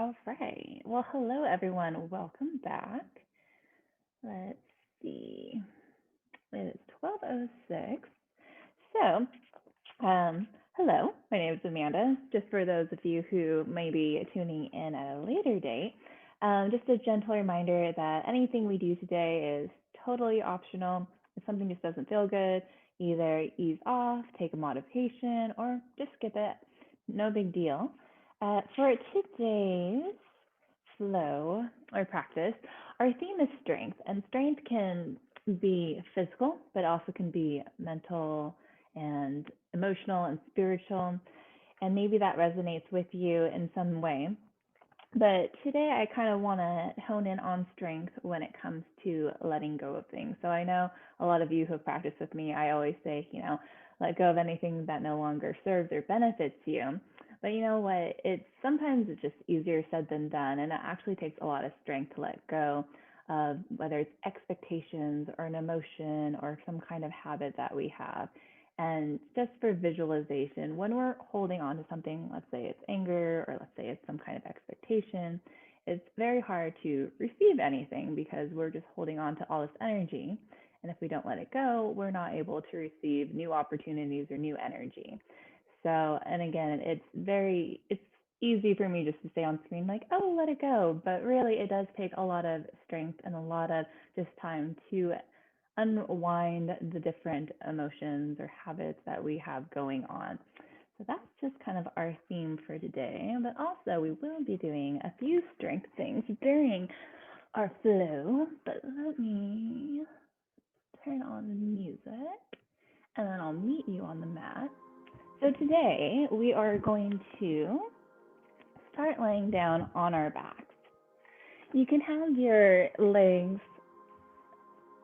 All right. Well, hello everyone. Welcome back. Let's see. It is 12:06. So, hello. My name is Amanda. Just for those of you who may be tuning in at a later date, just a gentle reminder that anything we do today is totally optional. If something just doesn't feel good, either ease off, take a modification, or just skip it. No big deal. For today's flow or practice, our theme is strength, and strength can be physical, but also can be mental and emotional and spiritual. And maybe that resonates with you in some way. But today I kind of want to hone in on strength when it comes to letting go of things. So I know a lot of you who have practiced with me, I always say, let go of anything that no longer serves or benefits you. But you know what? It's just easier said than done, and it actually takes a lot of strength to let go of whether it's expectations or an emotion or some kind of habit that we have. And just for visualization, when we're holding on to something, let's say it's anger or let's say it's some kind of expectation, it's very hard to receive anything because we're just holding on to all this energy. And if we don't let it go, we're not able to receive new opportunities or new energy. So, and again, it's easy for me just to say on screen, like, oh, let it go. But really, it does take a lot of strength and a lot of just time to unwind the different emotions or habits that we have going on. So that's just kind of our theme for today. But also, we will be doing a few strength things during our flow. But let me turn on the music and then I'll meet you on the mat. So today, we are going to start laying down on our backs. You can have your legs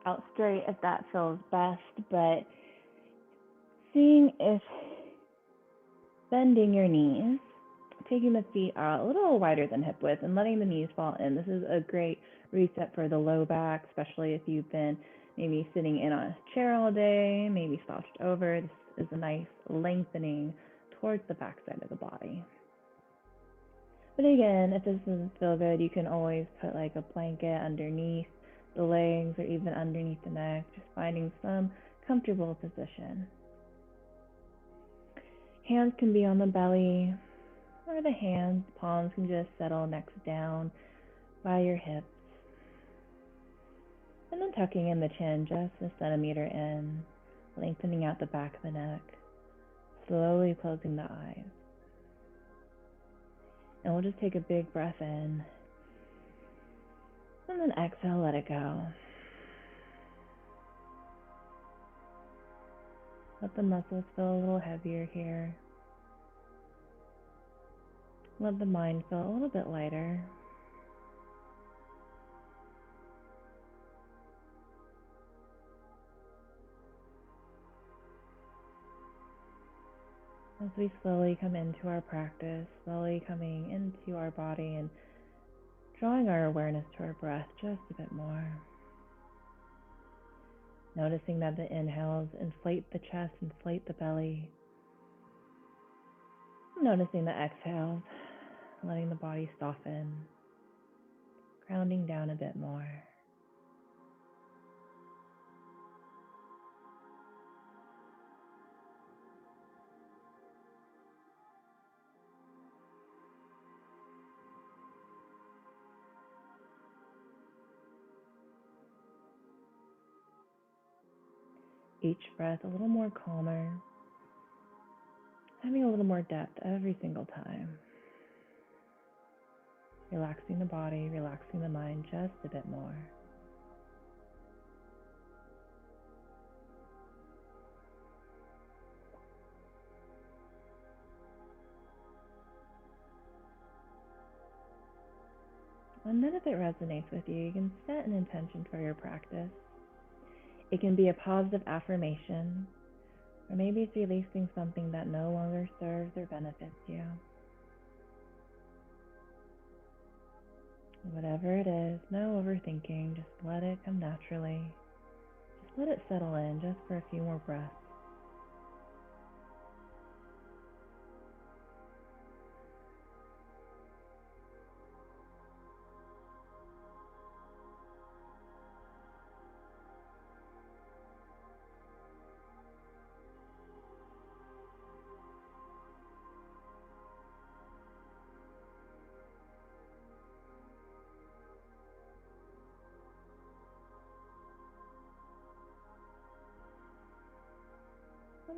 out straight if that feels best, but seeing if bending your knees, taking the feet out a little wider than hip width and letting the knees fall in. This is a great reset for the low back, especially if you've been maybe sitting in on a chair all day, maybe slouched over. This is a nice lengthening towards the back side of the body. But again, if this doesn't feel good, you can always put like a blanket underneath the legs or even underneath the neck, just finding some comfortable position. Hands can be on the belly, or the palms can just settle next down by your hips. And then tucking in the chin just a centimeter in, lengthening out the back of the neck, slowly closing the eyes. And we'll just take a big breath in, and then exhale, let it go. Let the muscles feel a little heavier here. Let the mind feel a little bit lighter. As we slowly come into our practice, slowly coming into our body and drawing our awareness to our breath just a bit more. Noticing that the inhales inflate the chest, inflate the belly. Noticing the exhales, letting the body soften, grounding down a bit more. Each breath a little more calmer, having a little more depth every single time. Relaxing the body, relaxing the mind just a bit more. And then if it resonates with you, you can set an intention for your practice. It can be a positive affirmation, or maybe it's releasing something that no longer serves or benefits you. Whatever it is, no overthinking, just let it come naturally. Just let it settle in just for a few more breaths.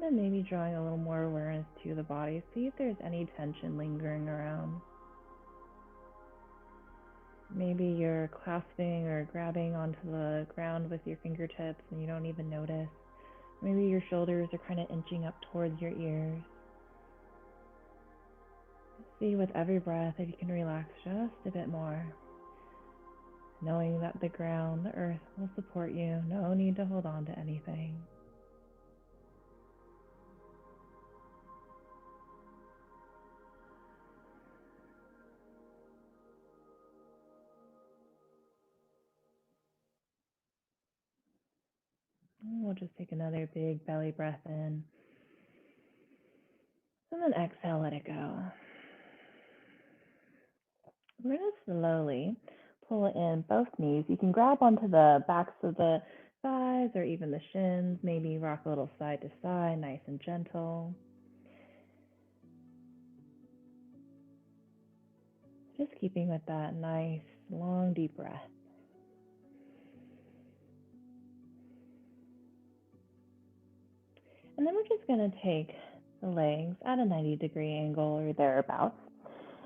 And then maybe drawing a little more awareness to the body. See if there's any tension lingering around. Maybe you're clasping or grabbing onto the ground with your fingertips and you don't even notice. Maybe your shoulders are kind of inching up towards your ears. See with every breath if you can relax just a bit more. Knowing that the ground, the earth will support you. No need to hold on to anything. We'll just take another big belly breath in. And then exhale, let it go. We're going to slowly pull in both knees. You can grab onto the backs of the thighs or even the shins. Maybe rock a little side to side, nice and gentle. Just keeping with that nice, long, deep breath. And then we're just going to take the legs at a 90-degree angle or thereabouts,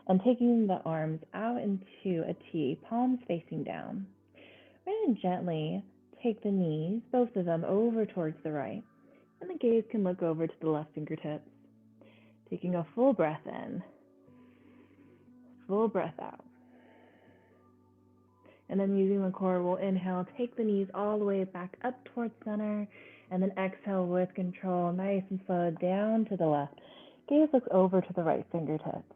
and taking the arms out into a T, palms facing down. We're going to gently take the knees, both of them, over towards the right, and the gaze can look over to the left fingertips. Taking a full breath in, full breath out. And then using the core, we'll inhale, take the knees all the way back up towards center, and then exhale with control, nice and slow, down to the left. Gaze looks over to the right fingertips.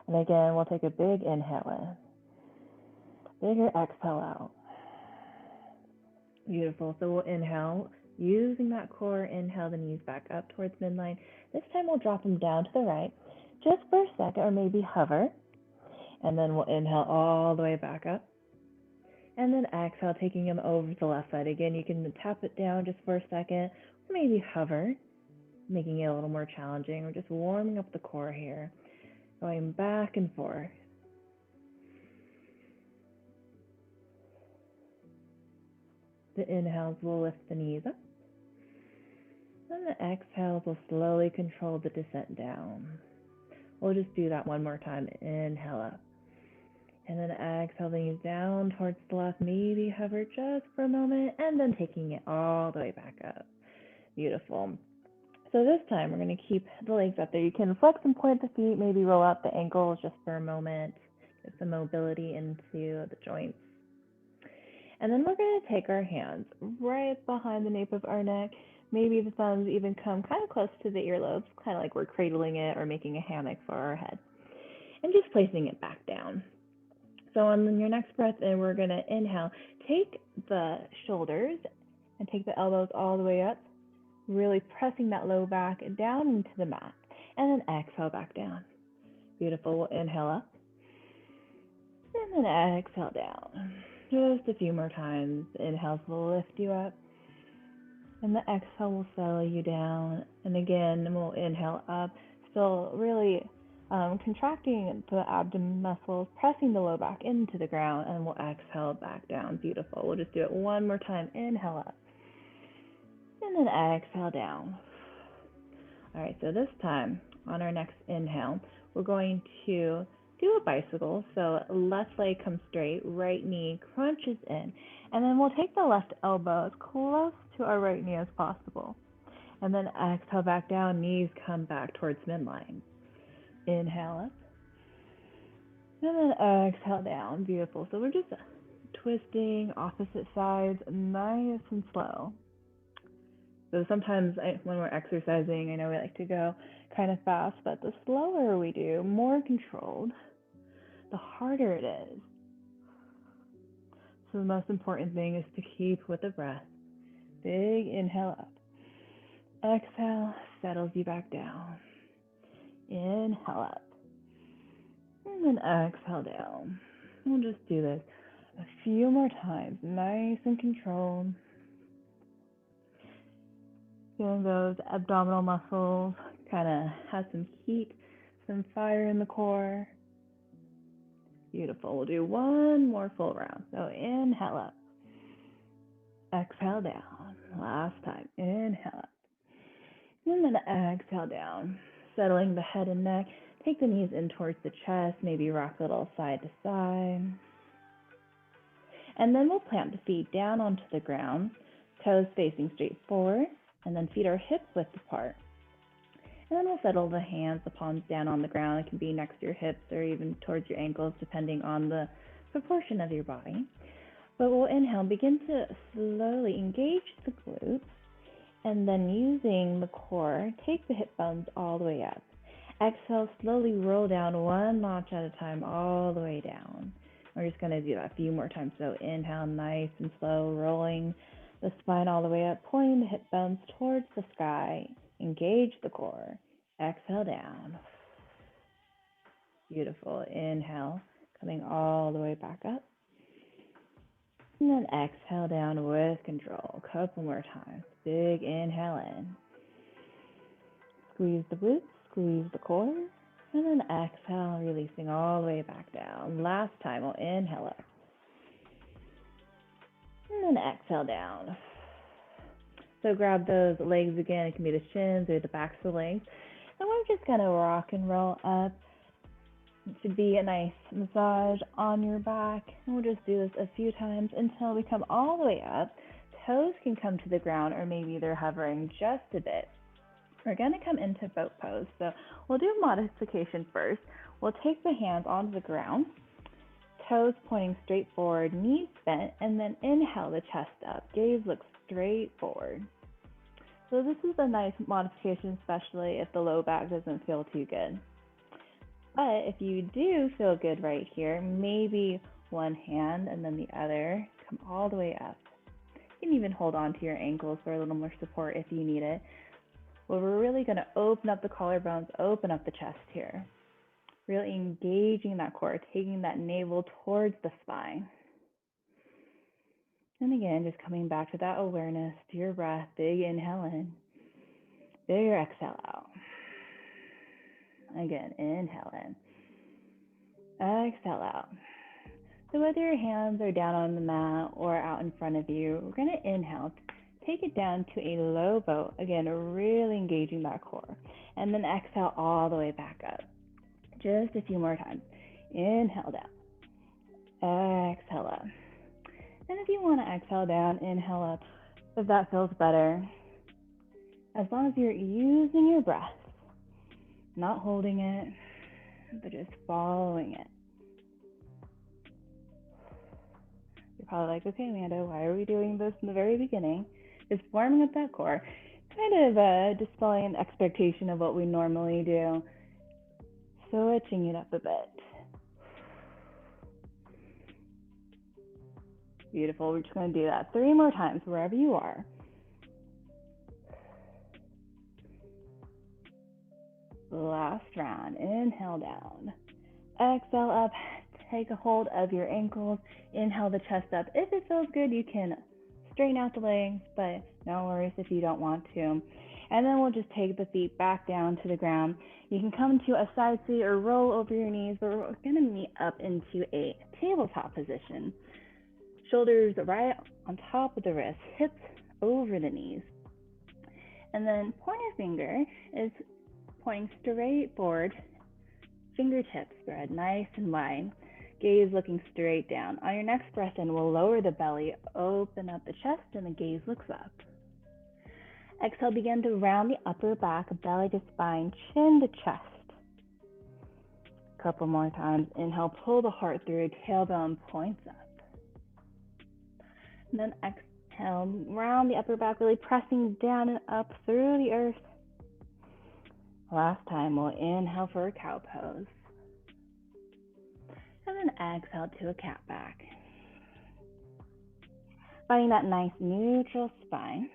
And again, we'll take a big inhale in, bigger exhale out. Beautiful. So we'll inhale, using that core, inhale the knees back up towards midline. This time we'll drop them down to the right, just for a second, or maybe hover. And then we'll inhale all the way back up. And then exhale, taking them over to the left side. Again, you can tap it down just for a second, or maybe hover, making it a little more challenging. We're just warming up the core here, going back and forth. The inhales will lift the knees up. And the exhales will slowly control the descent down. We'll just do that one more time. Inhale up. And then exhale the knees down towards the left. Maybe hover just for a moment, and then taking it all the way back up. Beautiful. So this time we're going to keep the legs up there. You can flex and point the feet, maybe roll out the ankles just for a moment. Get some mobility into the joints. And then we're going to take our hands right behind the nape of our neck. Maybe the thumbs even come kind of close to the earlobes, kind of like we're cradling it or making a hammock for our head. And just placing it back down. So on your next breath in, we're going to inhale. Take the shoulders and take the elbows all the way up, really pressing that low back down into the mat. And then exhale back down. Beautiful. We'll inhale up. And then exhale down. Just a few more times. The inhales will lift you up. And the exhale will settle you down. And again, we'll inhale up. Still really contracting the abdomen muscles, pressing the low back into the ground, and we'll exhale back down. Beautiful. We'll just do it one more time. Inhale up. And then exhale down. All right, so this time, on our next inhale, we're going to do a bicycle. So left leg comes straight, right knee crunches in, and then we'll take the left elbow as close to our right knee as possible. And then exhale back down, knees come back towards midline. Inhale up. And then exhale down. Beautiful. So we're just twisting opposite sides, nice and slow. So sometimes when we're exercising, I know we like to go kind of fast, but the slower we do, more controlled, the harder it is. So the most important thing is to keep with the breath. Big inhale up. Exhale, settles you back down. Inhale up. And then exhale down. We'll just do this a few more times, nice and controlled. Feeling those abdominal muscles kind of have some heat, some fire in the core. Beautiful. We'll do one more full round. So inhale up. Exhale down. Last time. Inhale up. And then exhale down, settling the head and neck. Take the knees in towards the chest, maybe rock a little side to side. And then we'll plant the feet down onto the ground, toes facing straight forward, and then feet are hip width apart. And then we'll settle the hands, the palms down on the ground. It can be next to your hips or even towards your ankles, depending on the proportion of your body. But we'll inhale, begin to slowly engage the glutes, and then using the core, take the hip bones all the way up. Exhale, slowly roll down one notch at a time, all the way down. We're just going to do that a few more times. So inhale, nice and slow, rolling the spine all the way up, pointing the hip bones towards the sky. Engage the core. Exhale down. Beautiful. Inhale, coming all the way back up. And then exhale down with control. A couple more times. Big inhale in. Squeeze the glutes, squeeze the core. And then exhale, releasing all the way back down. Last time, we'll inhale up. And then exhale down. So grab those legs again. It can be the shins or the backs of the legs. And we're just going to rock and roll up. It should be a nice massage on your back. And we'll just do this a few times until we come all the way up. Toes can come to the ground, or maybe they're hovering just a bit. We're going to come into boat pose. So we'll do modification first. We'll take the hands onto the ground, toes pointing straight forward, knees bent, and then inhale the chest up. Gaze looks straight forward. So this is a nice modification, especially if the low back doesn't feel too good. But if you do feel good right here, maybe one hand and then the other come all the way up. You can even hold on to your ankles for a little more support if you need it. Well, we're really going to open up the collarbones, open up the chest here. Really engaging that core, taking that navel towards the spine. And again, just coming back to that awareness, to your breath. Big inhale in, bigger exhale out. Again, inhale in, exhale out. So whether your hands are down on the mat or out in front of you, we're going to inhale. Take it down to a low boat. Again, really engaging that core. And then exhale all the way back up. Just a few more times. Inhale down. Exhale up. And if you want to exhale down, inhale up. If that feels better. As long as you're using your breath. Not holding it, but just following it. You're probably like, okay, Amanda, why are we doing this in the very beginning? Just warming up that core, kind of displaying an expectation of what we normally do, switching it up a bit. Beautiful. We're just going to do that 3 more times wherever you are. Last round. Inhale down. Exhale up. Take a hold of your ankles. Inhale the chest up. If it feels good, you can straighten out the legs, but no worries if you don't want to. And then we'll just take the feet back down to the ground. You can come to a side seat or roll over your knees, but we're going to meet up into a tabletop position. Shoulders right on top of the wrists, hips over the knees. And then pointer finger is pointing straight forward, fingertips spread nice and wide, gaze looking straight down. On your next breath in, we'll lower the belly, open up the chest, and the gaze looks up. Exhale, begin to round the upper back, belly to spine, chin to chest. A couple more times. Inhale, pull the heart through, tailbone points up. And then exhale, round the upper back, really pressing down and up through the earth. Last time, we'll inhale for a cow pose. And then exhale to a cat back. Finding that nice neutral spine.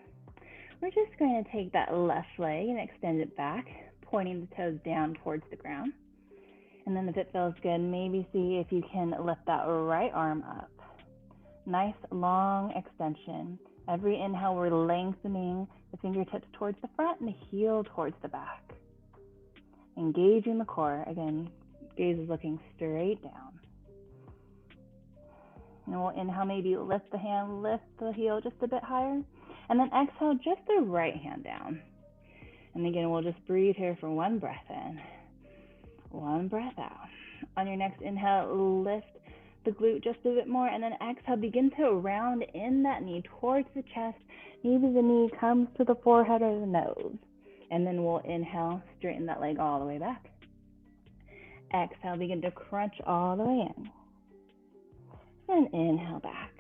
We're just going to take that left leg and extend it back, pointing the toes down towards the ground. And then if it feels good, maybe see if you can lift that right arm up. Nice long extension. Every inhale, we're lengthening the fingertips towards the front and the heel towards the back. Engaging the core. Again, gaze is looking straight down. And we'll inhale, maybe lift the hand, lift the heel just a bit higher. And then exhale, just the right hand down. And again, we'll just breathe here for one breath in, one breath out. On your next inhale, lift the glute just a bit more, and then exhale, begin to round in that knee towards the chest. Maybe the knee comes to the forehead or the nose. And then we'll inhale, straighten that leg all the way back. Exhale, begin to crunch all the way in. Then inhale back.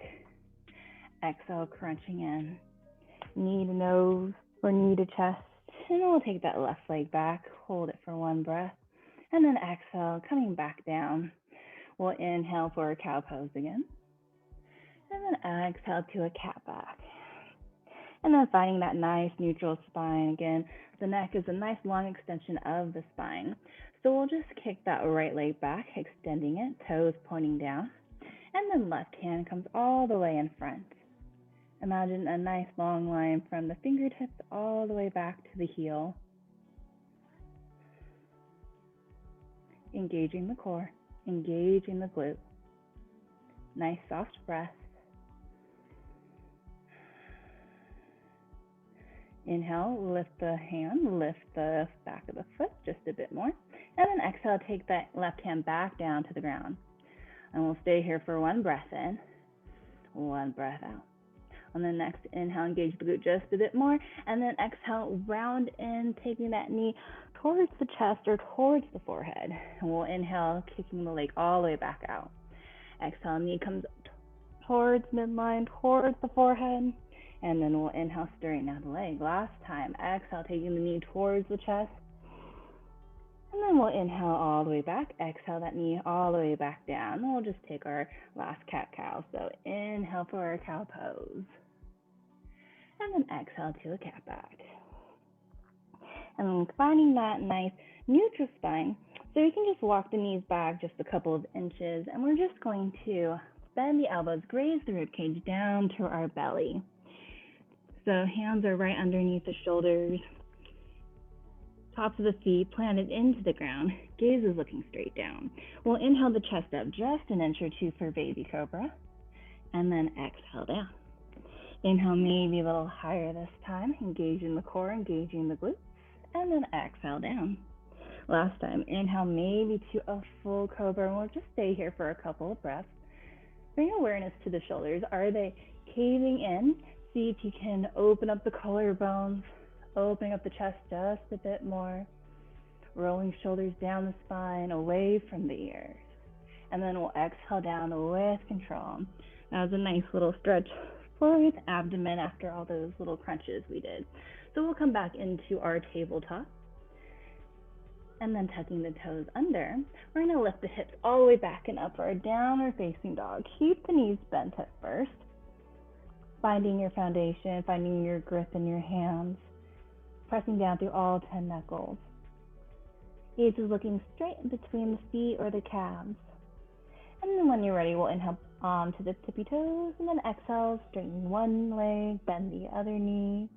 Exhale, crunching in. Knee to nose or knee to chest. And then we'll take that left leg back, hold it for one breath. And then exhale, coming back down. We'll inhale for a cow pose again. And then exhale to a cat back. And then finding that nice neutral spine again. The neck is a nice long extension of the spine. So we'll just kick that right leg back, extending it, toes pointing down. And then left hand comes all the way in front. Imagine a nice long line from the fingertips all the way back to the heel. Engaging the core, engaging the glute. Nice soft breath. Inhale, lift the hand, lift the back of the foot just a bit more. And then exhale, take that left hand back down to the ground. And we'll stay here for one breath in, one breath out. On the next inhale, engage the glute just a bit more. And then exhale, round in, taking that knee towards the chest or towards the forehead. And we'll inhale, kicking the leg all the way back out. Exhale, knee comes towards midline, towards the forehead. And then we'll inhale, straighten out the leg. Last time, exhale, taking the knee towards the chest. And then we'll inhale all the way back. Exhale that knee all the way back down. And we'll just take our last cat-cow. So inhale for our cow pose. And then exhale to a cat back. And then finding that nice neutral spine. So we can just walk the knees back just a couple of inches. And we're just going to bend the elbows, graze the ribcage down to our belly. So hands are right underneath the shoulders. Tops of the feet planted into the ground. Gaze is looking straight down. We'll inhale the chest up just an inch or two for baby cobra. And then exhale down. Inhale maybe a little higher this time. Engaging the core, engaging the glutes. And then exhale down. Last time, inhale maybe to a full cobra. And we'll just stay here for a couple of breaths. Bring awareness to the shoulders. Are they caving in? See if you can open up the collarbones. Opening up the chest just a bit more. Rolling shoulders down the spine, away from the ears. And then we'll exhale down with control. That was a nice little stretch for the abdomen after all those little crunches we did. So we'll come back into our tabletop. And then tucking the toes under. We're going to lift the hips all the way back and up for our downward facing dog. Keep the knees bent at first. Finding your foundation, finding your grip in your hands. Pressing down through all 10 knuckles. Gaze is looking straight in between the feet or the calves. And then when you're ready, we'll inhale onto the tippy toes, and then exhale, straighten one leg, bend the other knee,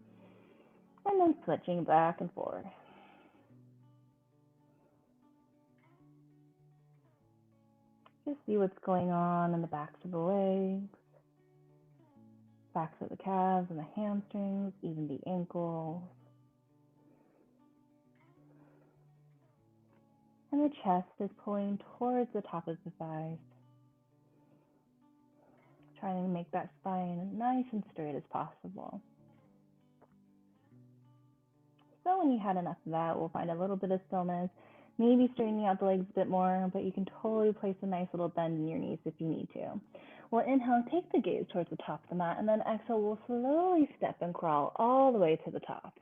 and then switching back and forth. Just see what's going on in the backs of the legs, backs of the calves and the hamstrings, even the ankles. And the chest is pulling towards the top of the thighs. Trying to make that spine nice and straight as possible. So when you had enough of that, we'll find a little bit of stillness, maybe straightening out the legs a bit more, but you can totally place a nice little bend in your knees if you need to. We'll inhale, take the gaze towards the top of the mat, and then exhale, we'll slowly step and crawl all the way to the top.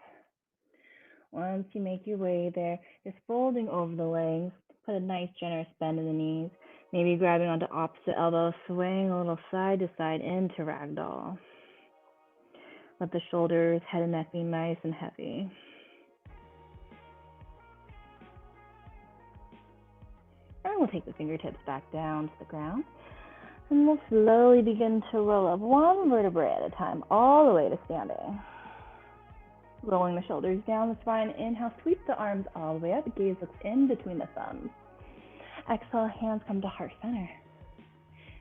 Once you make your way there, just folding over the legs, put a nice generous bend in the knees, maybe grabbing onto opposite elbow, swaying a little side to side into ragdoll. Let the shoulders, head and neck be nice and heavy. And we'll take the fingertips back down to the ground. And we'll slowly begin to roll up one vertebrae at a time, all the way to standing. Rolling the shoulders down the spine. Inhale, sweep the arms all the way up. Gaze looks in between the thumbs. Exhale, hands come to heart center.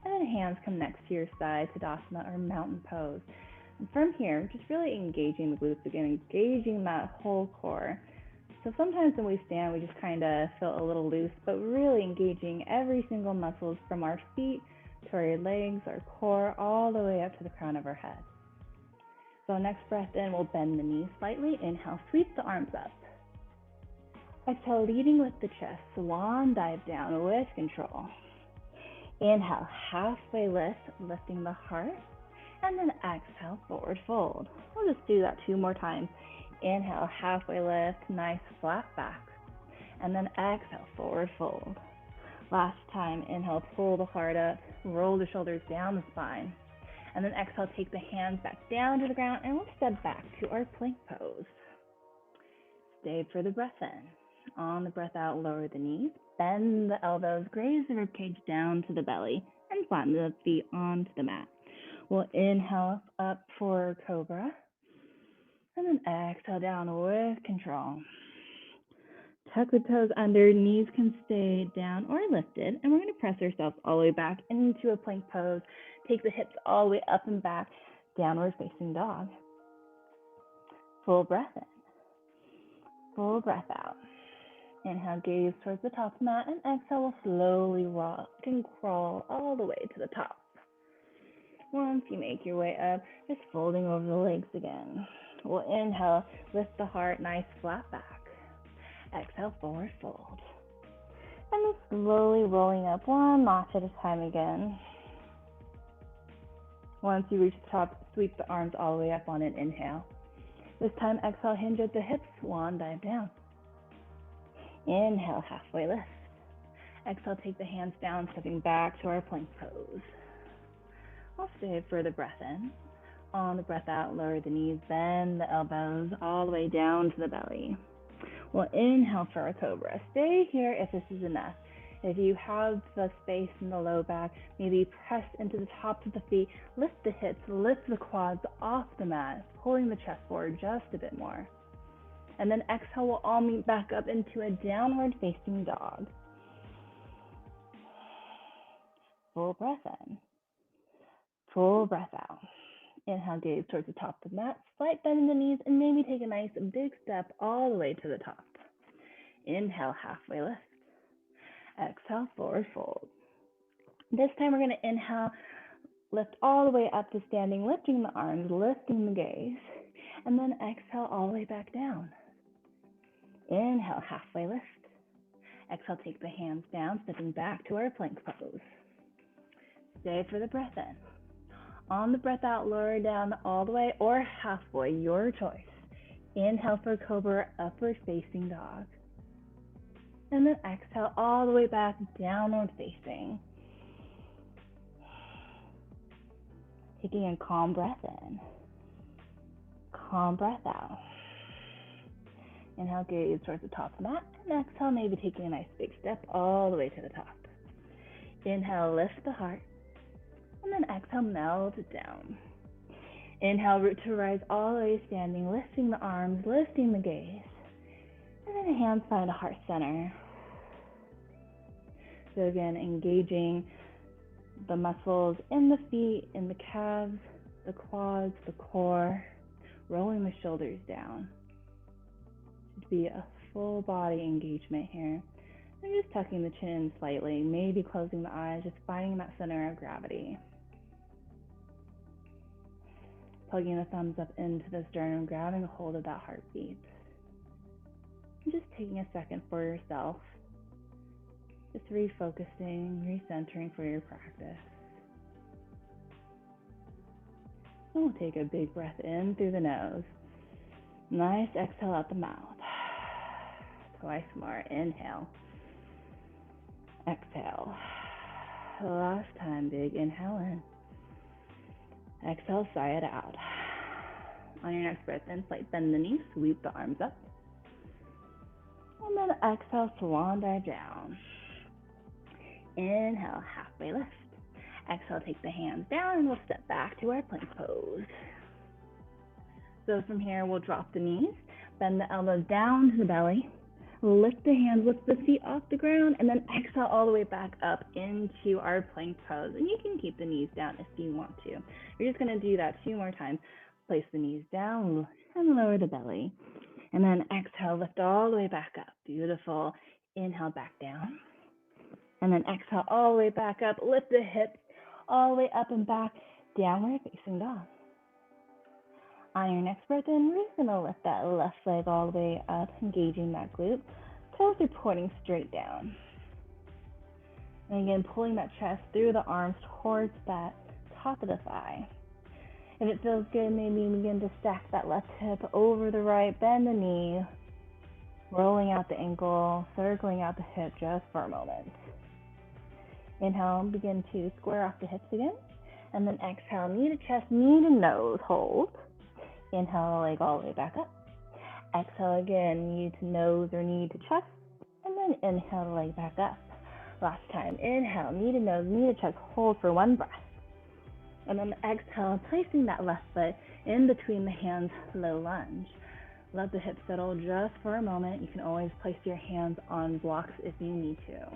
And then hands come next to your side, Tadasana or mountain pose. from here, just really engaging the glutes again, engaging that whole core. So sometimes when we stand, we just kind of feel a little loose, but really engaging every single muscle from our feet to our legs, our core, all the way up to the crown of our head. So next breath in, we'll bend the knees slightly. Inhale, sweep the arms up. Exhale, leading with the chest, swan dive down with control. Inhale, halfway lift, lifting the heart. And then exhale, forward fold. We'll just do that 2 more times. Inhale, halfway lift, nice flat back. And then exhale, forward fold. Last time, inhale, pull the heart up, roll the shoulders down the spine. And then exhale, take the hands back down to the ground, and we'll step back to our plank pose. Stay for the breath in. On the breath out, lower the knees, bend the elbows, graze the ribcage down to the belly, and flatten the feet onto the mat. We'll inhale up for cobra, and then exhale down with control. Tuck the toes under, knees can stay down or lifted, and we're going to press ourselves all the way back into a plank pose. Take the hips all the way up and back, downward facing dog. Full breath in, full breath out. Inhale, gaze towards the top of the mat, and exhale, we'll slowly rock and crawl all the way to the top. Once you make your way up, just folding over the legs again. We'll inhale, lift the heart, nice flat back. Exhale, forward fold. And then slowly rolling up 1 notch at a time again. Once you reach the top, sweep the arms all the way up on an inhale. This time, exhale, hinge at the hips, swan dive down. Inhale, halfway lift. Exhale, take the hands down, stepping back to our plank pose. We'll stay for the breath in. On the breath out, lower the knees, bend the elbows all the way down to the belly. We'll inhale for a cobra. Stay here if this is enough. If you have the space in the low back, maybe press into the tops of the feet, lift the hips, lift the quads off the mat, pulling the chest forward just a bit more. And then exhale, we'll all meet back up into a downward facing dog. Full breath in, full breath out. Inhale, gaze towards the top of the mat, slight bend in the knees, and maybe take a nice big step all the way to the top. Inhale, halfway lift. Exhale, forward fold. This time we're going to inhale, lift all the way up to standing, lifting the arms, lifting the gaze, and then exhale all the way back down. Inhale, halfway lift. Exhale, take the hands down, stepping back to our plank pose. Stay for the breath in. On the breath out, lower down all the way or halfway, your choice. Inhale for cobra, upward facing dog. And then exhale all the way back, downward facing. Taking a calm breath in. Calm breath out. Inhale, gaze towards the top of the mat. And exhale, maybe taking a nice big step all the way to the top. Inhale, lift the heart. And then exhale, melt it down. Inhale, root to rise all the way standing, lifting the arms, lifting the gaze. And then hands find a heart center. So again, engaging the muscles in the feet, in the calves, the quads, the core, rolling the shoulders down. Should be a full body engagement here. And just tucking the chin slightly, maybe closing the eyes, just finding that center of gravity. Plugging the thumbs up into the sternum, grabbing a hold of that heartbeat. And just taking a second for yourself. Just refocusing, recentering for your practice. And we'll take a big breath in through the nose. Nice exhale out the mouth. Twice more. Inhale. Exhale. Last time, big inhale in. Exhale, sigh it out. On your next breath in, slight bend the knees, sweep the arms up. And then exhale, swan dive down. Inhale, halfway lift. Exhale, take the hands down and we'll step back to our plank pose. So from here, we'll drop the knees, bend the elbows down to the belly, lift the hands, lift the feet off the ground, and then exhale all the way back up into our plank pose. And you can keep the knees down if you want to. We're just going to do that 2 more times. place the knees down and lower the belly. And then exhale, lift all the way back up. Beautiful. Inhale, back down. And then exhale all the way back up. Lift the hips all the way up and back. Downward facing dog. On your next breath in, we're just going to lift that left leg all the way up, engaging that glute. Toes are pointing straight down. And again, pulling that chest through the arms towards that top of the thigh. If it feels good, maybe begin to stack that left hip over the right, bend the knee, rolling out the ankle, circling out the hip just for a moment. Inhale, begin to square off the hips again. And then exhale, knee to chest, knee to nose, hold. Inhale, leg all the way back up. Exhale again, knee to nose or knee to chest. And then inhale, leg back up. Last time, inhale, knee to nose, knee to chest, hold for one breath. And then exhale, placing that left foot in between the hands, low lunge. Let the hips settle just for a moment. You can always place your hands on blocks if you need to.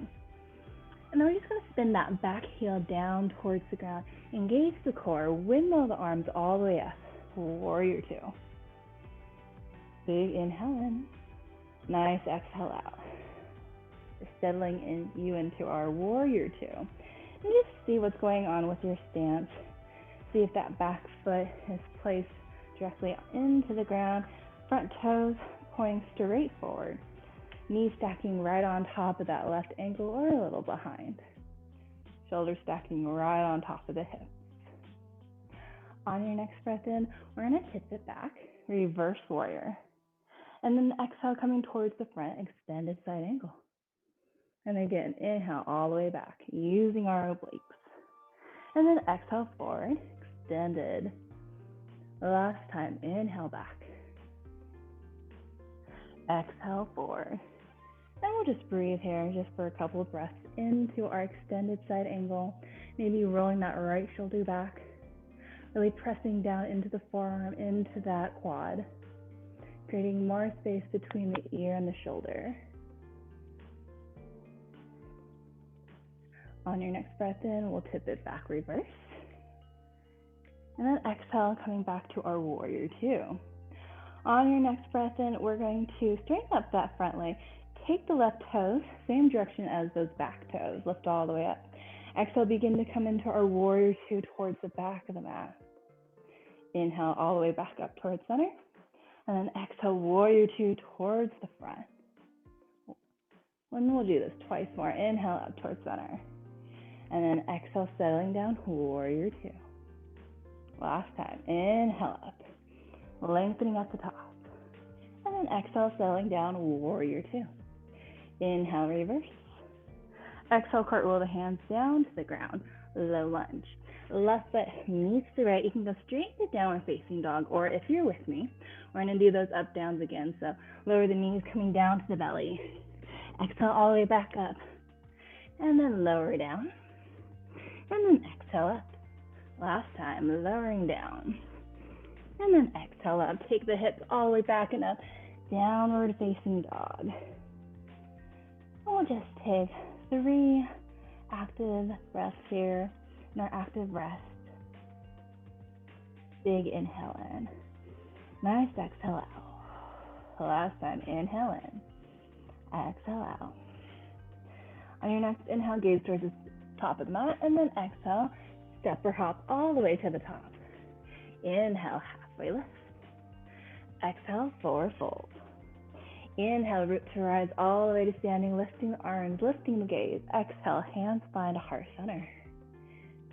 And then we're just going to spin that back heel down towards the ground. Engage the core, windmill the arms all the way up. Warrior two. Big inhale in. Nice exhale out. Settling you into our warrior two. And just see what's going on with your stance. See if that back foot is placed directly into the ground. Front toes pointing straight forward. Knees stacking right on top of that left ankle or a little behind. Shoulders stacking right on top of the hips. On your next breath in, we're going to tip it back, reverse warrior. And then exhale, coming towards the front, extended side angle. And again, inhale all the way back, using our obliques. And then exhale forward, extended. Last time, inhale back. Exhale forward. And we'll just breathe here just for a couple of breaths into our extended side angle. Maybe rolling that right shoulder back. Really pressing down into the forearm, into that quad. Creating more space between the ear and the shoulder. On your next breath in, we'll tip it back, reverse. And then exhale, coming back to our warrior two. On your next breath in, we're going to straighten up that front leg. Take the left toes, same direction as those back toes. Lift all the way up. Exhale, begin to come into our warrior two towards the back of the mat. Inhale all the way back up towards center. And then exhale, warrior two towards the front. And we'll do this twice more. Inhale up towards center. And then exhale, settling down, warrior two. Last time, inhale up, lengthening at the top. And then exhale, settling down, warrior two. Inhale, reverse. Exhale, cartwheel the hands down to the ground, low lunge. Left foot meets the right. You can go straight to downward facing dog, or if you're with me, we're going to do those up downs again. So lower the knees, coming down to the belly. Exhale all the way back up. And then lower down. And then exhale up. Last time, lowering down. And then exhale up. Take the hips all the way back and up. Downward facing dog. And we'll just take 3 active breaths here in our active rest. Big inhale in. Nice exhale out. Last time, inhale in. Exhale out. On your next inhale, gaze towards the top of the mat, and then exhale, step or hop all the way to the top. Inhale, halfway lift. Exhale, forward fold. Inhale, root to rise all the way to standing, lifting the arms, lifting the gaze. Exhale, hands find a heart center.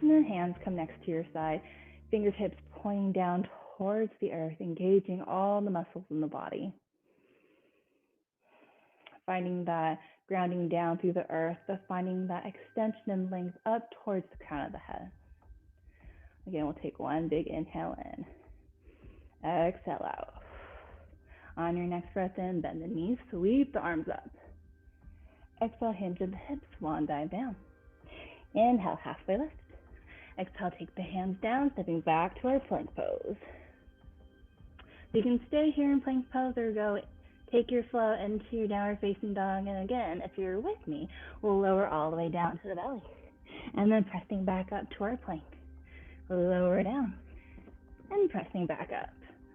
And then hands come next to your side, fingertips pointing down towards the earth, engaging all the muscles in the body. Finding that grounding down through the earth, but finding that extension and length up towards the crown of the head. Again, we'll take one big inhale in. Exhale out. On your next breath in, bend the knees, sweep the arms up. Exhale, hinge of the hips, swan dive down. Inhale, halfway lift. Exhale, take the hands down, stepping back to our plank pose. You can stay here in plank pose or go take your flow into your downward facing dog. And again, if you're with me, we'll lower all the way down to the belly. And then pressing back up to our plank. Lower down. and pressing back up.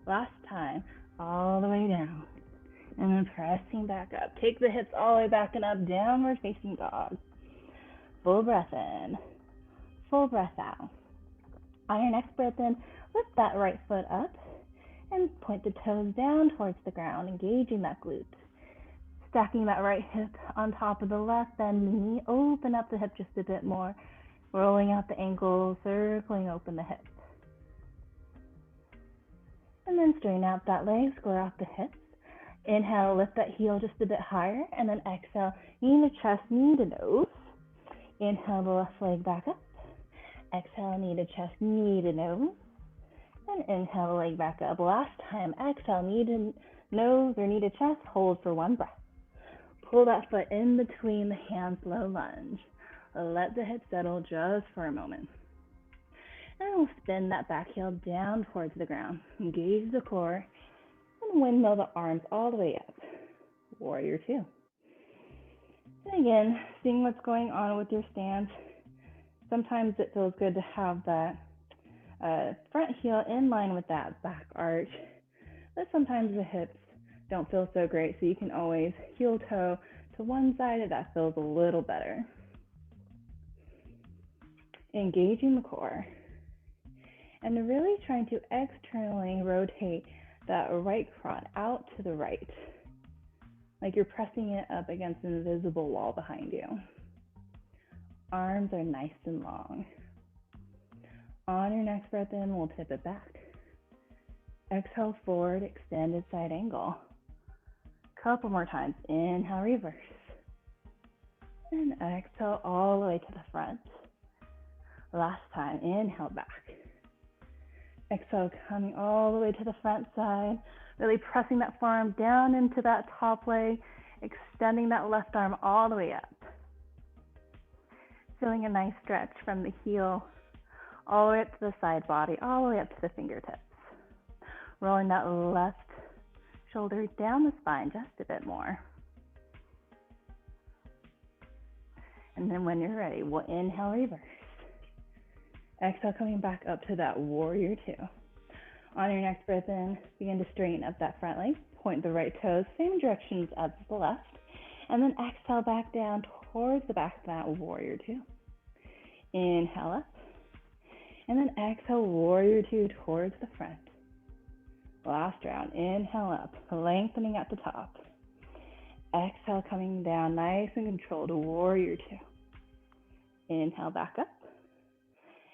Last time, all the way down, and then pressing back up. Take the hips all the way back and up, downward facing dog. Full breath in, full breath out. On your next breath in, lift that right foot up and point the toes down towards the ground, engaging that glute. Stacking that right hip on top of the left, bend the knee, open up the hip just a bit more, rolling out the ankle, circling open the hip. And then straighten out that leg, square out the hips. Inhale, lift that heel just a bit higher, and then exhale, knee to chest, knee to nose. Inhale the left leg back up. Exhale, knee to chest, knee to nose. And inhale the leg back up. Last time, exhale, knee to nose or knee to chest, hold for one breath. Pull that foot in between the hands, low lunge. Let the hips settle just for a moment. And we'll spin that back heel down towards the ground. Engage the core and windmill the arms all the way up. Warrior two. And again, seeing what's going on with your stance. Sometimes it feels good to have that front heel in line with that back arch, but sometimes the hips don't feel so great, so you can always heel toe to one side if that feels a little better. Engaging the core and really trying to externally rotate that right quad out to the right, like you're pressing it up against an invisible wall behind you. Arms are nice and long. On your next breath in, we'll tip it back. Exhale, forward, extended side angle. Couple more times. Inhale, reverse. And exhale all the way to the front. Last time, inhale back. Exhale, coming all the way to the front side. Really pressing that forearm down into that top leg, extending that left arm all the way up. Feeling a nice stretch from the heel all the way up to the side body, all the way up to the fingertips. Rolling that left shoulder down the spine just a bit more. And then when you're ready, we'll inhale, reverse. Exhale, coming back up to that warrior two. On your next breath in, begin to straighten up that front leg. Point the right toes, same directions as the left. And then exhale back down towards the back of that warrior two. Inhale up. And then exhale, warrior two towards the front. Last round, inhale up, lengthening at the top. Exhale, coming down, nice and controlled, warrior two. Inhale back up.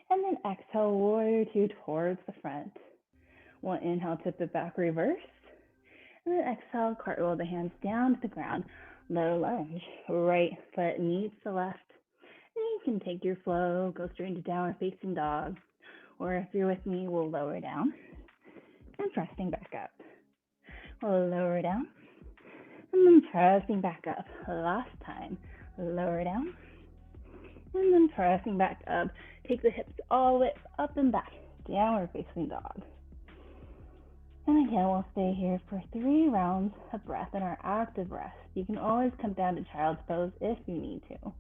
And then exhale, warrior two towards the front. We'll inhale, tip it back, reverse. And then exhale, cartwheel the hands down to the ground. Low lunge, right foot meets the left. And you can take your flow, go straight into downward facing dog. Or if you're with me, we'll lower down. And pressing back up. We'll lower down. And then pressing back up. Last time, lower down. And then pressing back up. Take the hips all the way up and back. Downward facing dog. And again, we'll stay here for 3 rounds of breath in our active rest. You can always come down to child's pose if you need to.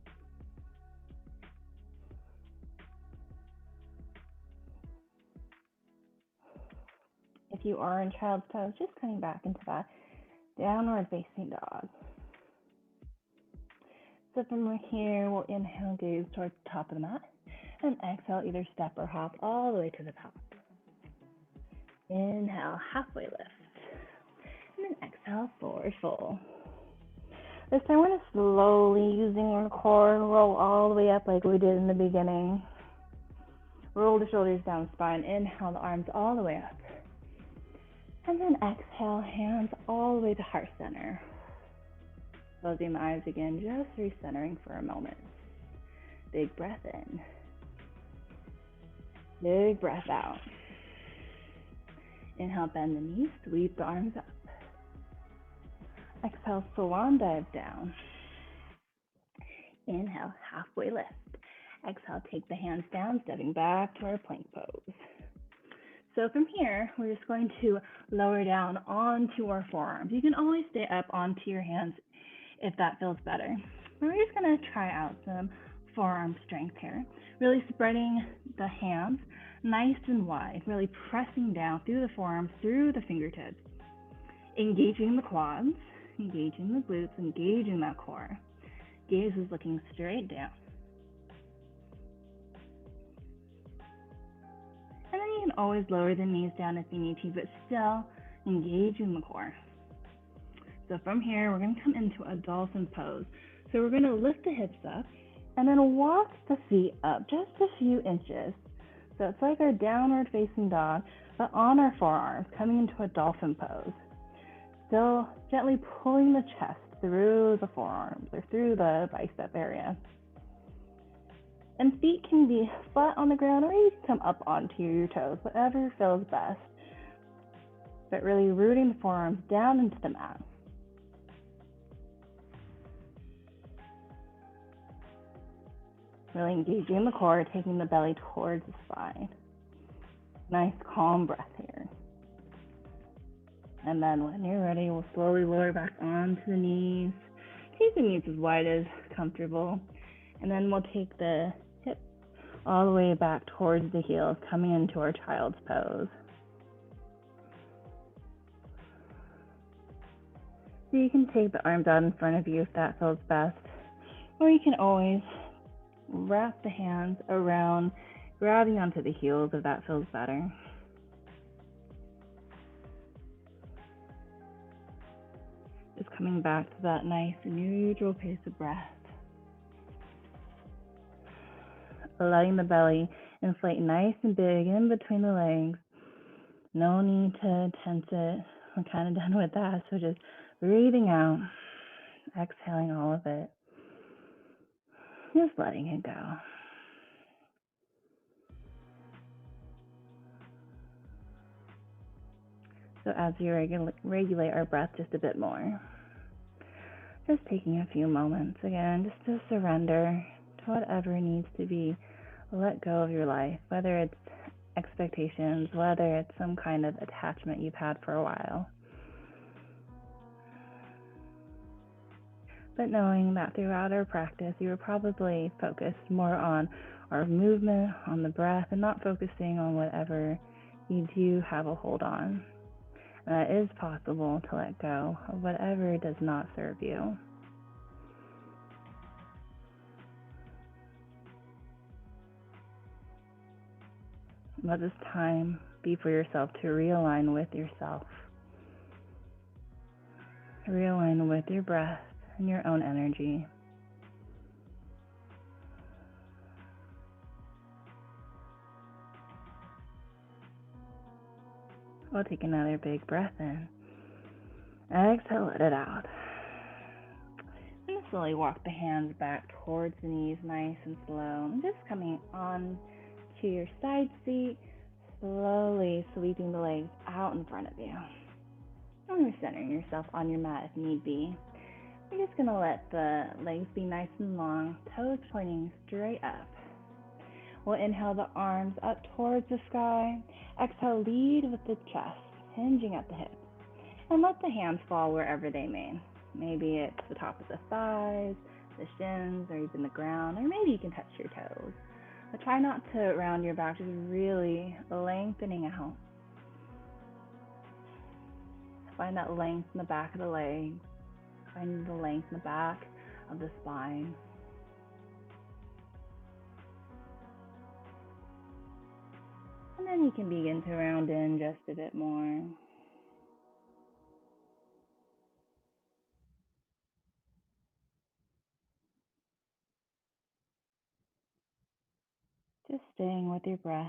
If you are in child's pose, just coming back into that downward facing dog. So from here, we'll inhale, gaze towards the top of the mat, and exhale, either step or hop all the way to the top. Inhale, halfway lift, and then exhale, forward fold. This time we're going to slowly, using our core, roll all the way up like we did in the beginning. Roll the shoulders down the spine, inhale the arms all the way up. And then exhale, hands all the way to heart center. Closing my eyes again, just recentering for a moment. Big breath in. Big breath out. Inhale, bend the knees, sweep the arms up. Exhale, swan dive down. Inhale, halfway lift. Exhale, take the hands down, stepping back to our plank pose. So from here, we're just going to lower down onto our forearms. You can always stay up onto your hands if that feels better. We're just going to try out some forearm strength here. Really spreading the hands nice and wide, really pressing down through the forearms, through the fingertips, engaging the quads, engaging the glutes, engaging that core. Gaze is looking straight down. And then you can always lower the knees down if you need to, but still engaging the core. So from here, we're going to come into a dolphin pose. So we're going to lift the hips up and then walk the feet up just a few inches. So it's like our downward facing dog, but on our forearms, coming into a dolphin pose. Still gently pulling the chest through the forearms or through the bicep area. And feet can be flat on the ground or you can come up onto your toes, whatever feels best. But really rooting the forearms down into the mat. Really engaging the core, taking the belly towards the spine. Nice calm breath here. And then when you're ready, we'll slowly lower back onto the knees. Keep the knees as wide as comfortable. And then we'll take the hips all the way back towards the heels, coming into our child's pose. So you can take the arms out in front of you if that feels best. Or you can always wrap the hands around, grabbing onto the heels if that feels better. Just coming back to that nice neutral pace of breath. Letting the belly inflate nice and big in between the legs. No need to tense it. I'm kind of done with that. So just breathing out, exhaling all of it. Just letting it go. So as we regulate our breath just a bit more, just taking a few moments again, just to surrender to whatever needs to be let go of your life, whether it's expectations, whether it's some kind of attachment you've had for a while. But knowing that throughout our practice, you were probably focused more on our movement, on the breath, and not focusing on whatever you do have a hold on. And it is possible to let go of whatever does not serve you. Let this time be for yourself to realign with yourself. Realign with your breath and your own energy. We'll take another big breath in. Exhale, let it out. And slowly walk the hands back towards the knees, nice and slow. And just coming on to your side seat, slowly sweeping the legs out in front of you. And centering yourself on your mat if need be. We're just going to let the legs be nice and long, toes pointing straight up. We'll inhale the arms up towards the sky. Exhale, lead with the chest, hinging at the hips. And let the hands fall wherever they may. Maybe it's the top of the thighs, the shins, or even the ground, or maybe you can touch your toes. But try not to round your back, just really lengthening out. Find that length in the back of the legs. Find the length in the back of the spine. And then you can begin to round in just a bit more. Just staying with your breath,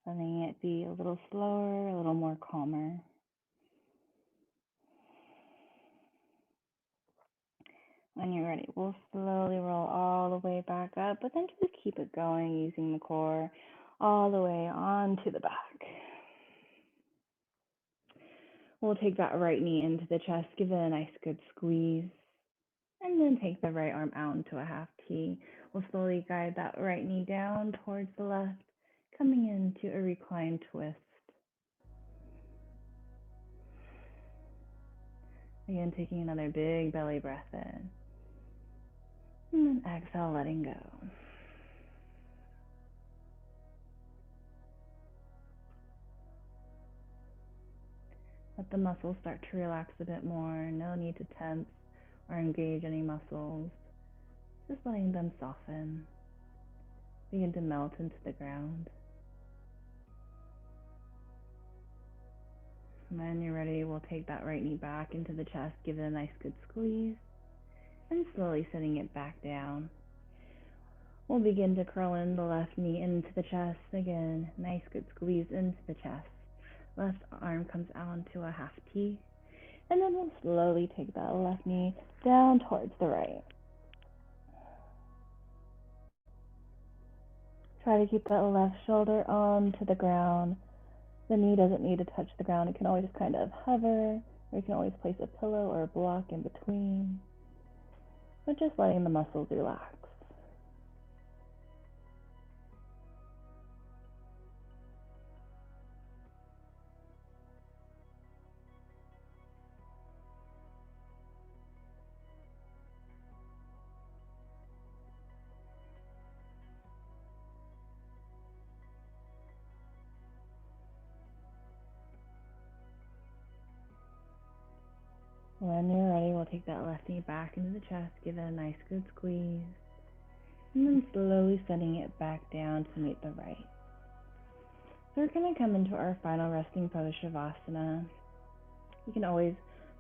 letting it be a little slower, a little more calmer. When you're ready, we'll slowly roll all the way back up, but then just keep it going using the core all the way onto the back. We'll take that right knee into the chest, give it a nice good squeeze, and then take the right arm out into a half T. We'll slowly guide that right knee down towards the left, coming into a reclined twist. Again, taking another big belly breath in. And then exhale, letting go. Let the muscles start to relax a bit more. No need to tense or engage any muscles. Just letting them soften, begin to melt into the ground. When you're ready, we'll take that right knee back into the chest, give it a nice good squeeze, and slowly sitting it back down. We'll begin to curl in the left knee into the chest. Again, nice good squeeze into the chest. Left arm comes out into a half T. And then we'll slowly take that left knee down towards the right. Try to keep that left shoulder onto the ground. The knee doesn't need to touch the ground. It can always just kind of hover, or you can always place a pillow or a block in between. But just letting the muscles relax. When you're ready, we'll take that left knee back into the chest, give it a nice good squeeze, and then slowly sending it back down to meet the right. So we're going to come into our final resting pose, Shavasana. You can always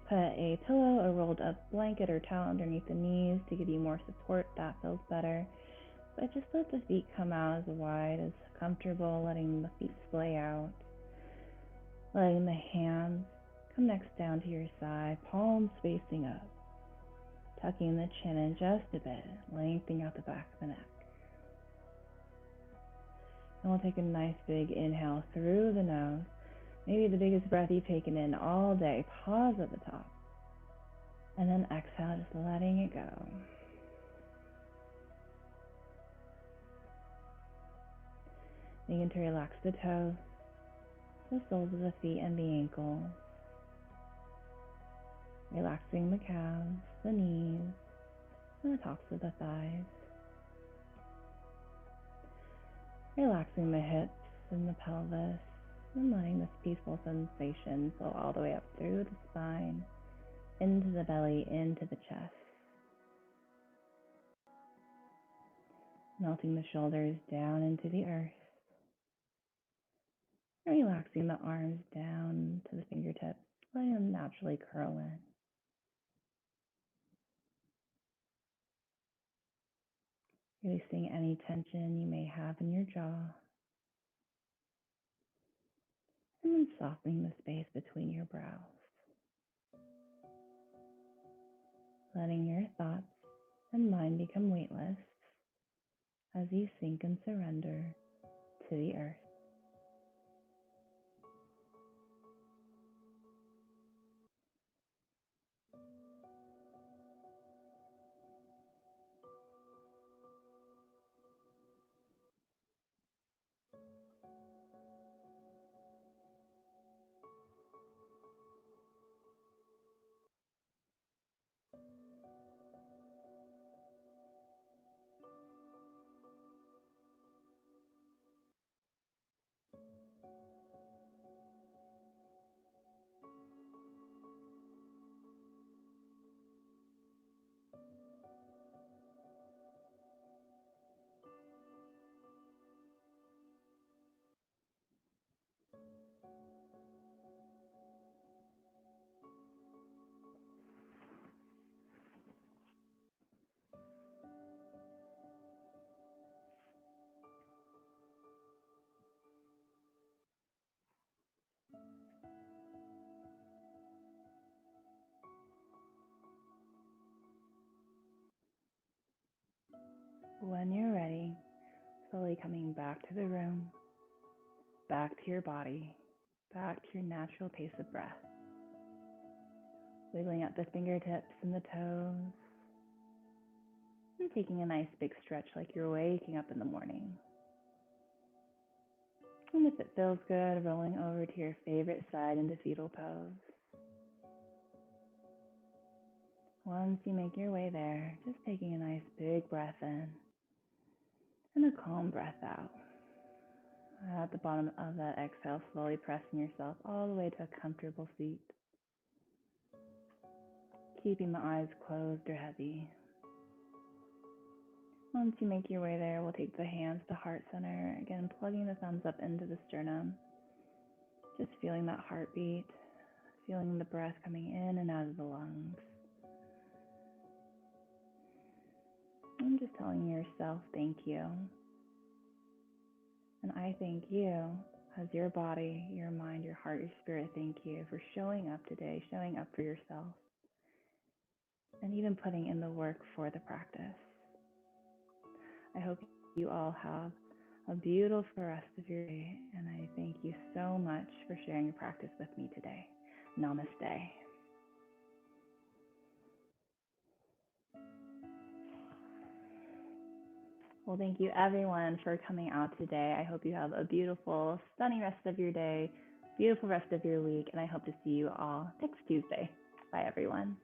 put a pillow, a rolled up blanket or towel underneath the knees to give you more support. That feels better. But just let the feet come out as wide as comfortable, letting the feet splay out. Letting the hands come next down to your side, palms facing up. Tucking the chin in just a bit, lengthening out the back of the neck. And we'll take a nice big inhale through the nose. Maybe the biggest breath you've taken in all day. Pause at the top. And then exhale, just letting it go. Begin to relax the toes, the soles of the feet and the ankles. Relaxing the calves, the knees, and the tops of the thighs. Relaxing the hips and the pelvis, and letting this peaceful sensation flow all the way up through the spine, into the belly, into the chest. Melting the shoulders down into the earth. Relaxing the arms down to the fingertips, letting them naturally curl in. Releasing any tension you may have in your jaw. And then softening the space between your brows. Letting your thoughts and mind become weightless as you sink and surrender to the earth. When you're ready, slowly coming back to the room, back to your body, back to your natural pace of breath. Wiggling out the fingertips and the toes, and taking a nice big stretch like you're waking up in the morning. And if it feels good, rolling over to your favorite side into fetal pose. Once you make your way there, just taking a nice big breath in and a calm breath out. At the bottom of that exhale, slowly pressing yourself all the way to a comfortable seat. Keeping the eyes closed or heavy. Once you make your way there, we'll take the hands to heart center. Again, plugging the thumbs up into the sternum. Just feeling that heartbeat, feeling the breath coming in and out of the lungs. And just telling yourself thank you. And I thank you as your body, your mind, your heart, your spirit. Thank you for showing up today, showing up for yourself, and even putting in the work for the practice. I hope you all have a beautiful rest of your day, and I thank you so much for sharing your practice with me today. Namaste. Well, thank you everyone for coming out today. I hope you have a beautiful, stunning rest of your day, beautiful rest of your week, and I hope to see you all next Tuesday. Bye, everyone.